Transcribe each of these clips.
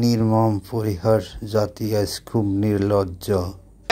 নির্মম পরিহার, জাতি আজ খুব নির্লজ্জ।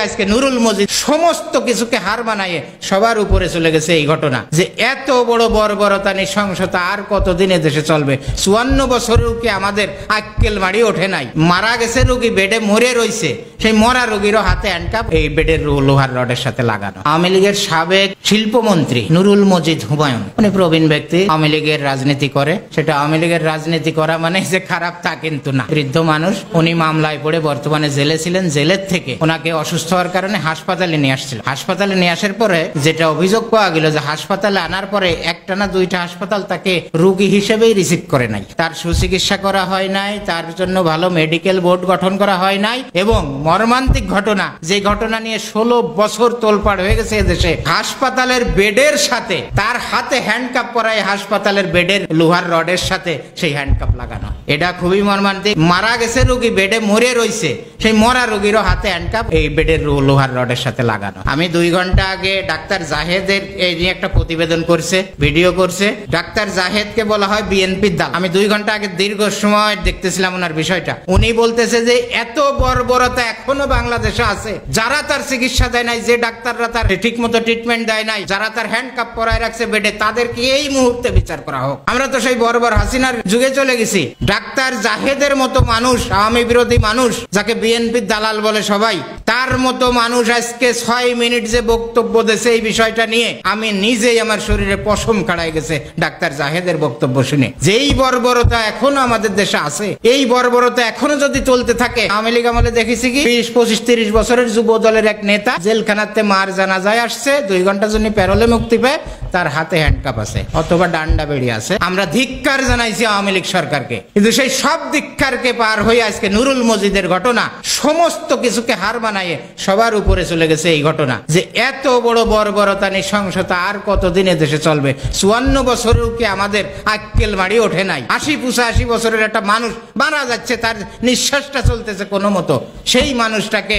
আজকে নুরুল মজিদ সমস্ত কিছুকে হার বানাইয়ে সবার উপরে চলে গেছে এই ঘটনা যে এত বড় বর্বরতা নৃশংসতা আর কতদিনে দেশে চলবে। 54 বছরেও কি আমাদের আক্কেল মারি ওঠে নাই। মারা গেছে রোগী, বেডে মরে রইছে, সেই মরা রোগীরও হাতে হ্যান্ডকাপ, এই বেডের লোহার রডের সাথে লাগানো। আওয়ামী লীগের সাবেক শিল্পমন্ত্রী নুরুল মজিদ হুমায়ুন, উনি প্রবীণ ব্যক্তি, আওয়ামী লীগের রাজনীতি করে। সেটা আওয়ামী লীগের রাজনীতি করা মানে যে খারাপ তা কিন্তু না। বৃদ্ধ মানুষ, উনি মামলায় পড়ে বর্তমানে জেলে ছিলেন। জেলের থেকে ওনাকে অসুস্থ হওয়ার কারণে হাসপাতালে নিয়ে আসছিল। হাসপাতালে নিয়ে আসার পরে যেটা অভিযোগ পাওয়া গেল যে হাসপাতালে আনার পরে একটা না দুইটা হাসপাতাল তাকে রোগী হিসেবেই রিসিভ করে নাই, তার সুচিকিৎসা করা হয় নাই, তার জন্য ভালো মেডিকেল বোর্ড গঠন করা হয় নাই। এবং মর্মান্তিক ঘটনা, যে ঘটনা নিয়ে 16 বছর তোলপাড় হয়ে গেছে দেশে, হাসপাতালের বেডের সাথে তার হাতে হ্যান্ডকাপ করায় হাসপাতালের বেডের লোহার রডের সাথে সেই হ্যান্ডকাপ লাগানো। এটা খুবই মর্মান্তিক। মারা গেছে রোগী, বেডে মরে রইছে, সেই মরা রোগীরও হাতে হ্যান্ডকাপ এই বেডের লোহার রডের সাথে লাগানো। আমি 2 ঘন্টা আগে ডাক্তার জাহেদের এই নিয়ে একটা প্রতিবেদন করছে, ভিডিও করছে। ডাক্তার জাহেদকে বলা হয় বিএনপির দালাল। আমি 2 ঘন্টা আগে দীর্ঘ সময় দেখতেছিলাম ওনার বিষয়টা। উনি বলতেছে যে এত বর্বরতা এখনো বাংলাদেশে আছে, যারা তার চিকিৎসা দেয় নাই, যে ডাক্তাররা তার ঠিক মতো ট্রিটমেন্ট দেয় নাই, যারা তার হ্যান্ডকাপ পরায় রাখছে বেডে, তাদেরকে এই মুহূর্তে বিচার করা হোক। আমরা তো সেই বর্বর হাসিনার যুগে চলে গেছি। ডাক্তার জাহেদের মতো মানুষ, আওয়ামী বিরোধী মানুষ, যাকে বিএনপির দালাল বলে সবাই, তার মতো মানুষ আজকে 6 মিনিট যে বক্তব্য দিয়েছে এই বিষয়টা নিয়ে, আমি নিজেই আমার শরীরে পশম খাড়াই গেছে ডাক্তার জাহেদের বক্তব্য শুনে। যেই বর্বরতা এখনো আমাদের দেশে আছে, এই বর্বরতা এখনো যদি চলতে থাকে, আওয়ামী লীগ আমলে দেখেছি কি 20, 25, 30 বছরের যুব দলের এক নেতা জেলখানাতে মার জানাজায় আসছে, 2 ঘন্টার জন্য প্যারোলে মুক্তি পেয়ে তার হাতে হ্যান্ডকাপ আছে অথবা ডান্ডা বেড়ি আছে। আমরা ধিক্কার জানাইছি আওয়ামী লীগ সরকারকে, কিন্তু সেই সব ধিক্কারকে পার হয়ে আজকে নুরুল মজিদের ঘটনা সমস্ত কিছুকে হার বানাইয়ে সবার উপরে চলে গেছে এই ঘটনা যে এত বড় বর্বরতা নৃশংসতা আর কতদিনে দেশে চলবে। 54 বছরেও কি আমাদের আক্কেল মারি ওঠে নাই। 80-85 বছরের একটা মানুষ মারা যাচ্ছে, তার নিঃশ্বাসটা চলতেছে কোনো মতো, সেই মানুষটাকে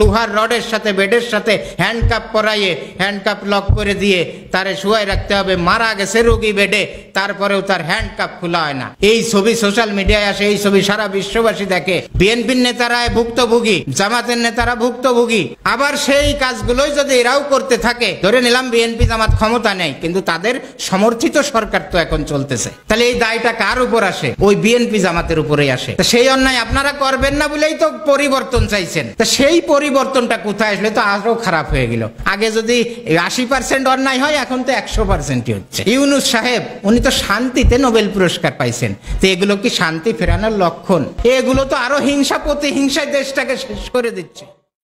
লোহার রডের সাথে বেডের সাথে হ্যান্ডকাপ পরাইয়ে হ্যান্ডকাপ লক করে দিয়ে তারে শুয়াই রাখতে হবে। মারা গেছে রোগী বেডে, তারপরেও তার হ্যান্ডকাপ খোলা হয় না। এই ছবি সোশ্যাল মিডিয়ায় আসে, এই ছবি সারা বিশ্ববাসী দেখে। বিএনপির নেতারা ভুক্তভোগী, জামাতের নেতারা ভুক্তভোগী। আবার সেই কাজগুলোই যদি এরাও করতে থাকে, ধরে নিলাম বিএনপি জামাত ক্ষমতা নেই, কিন্তু তাদের সমর্থিত সরকার তো এখন চলতেছে, তাহলে এই দায়টা কার উপর আসে? ওই বিএনপি জামাতের উপরেই আসে। সেই অন্যায় আপনারা করবেন না বলেই তো পরিবর্তন চাইছেন। তা সেই পরিবর্তনটা কোথায় আসলে তো আরো খারাপ হয়ে গেল। আগে যদি 80% অন্যায় হয়, এখন তো 100%ই হচ্ছে। ইউনূস সাহেব, উনি তো শান্তিতে নোবেল পুরস্কার পাইছেন, তো এগুলো কি শান্তি ফেরানোর লক্ষণ? এগুলো তো আরো হিংসা প্রতিহিংসায় দেশটাকে শেষ করে দিচ্ছে।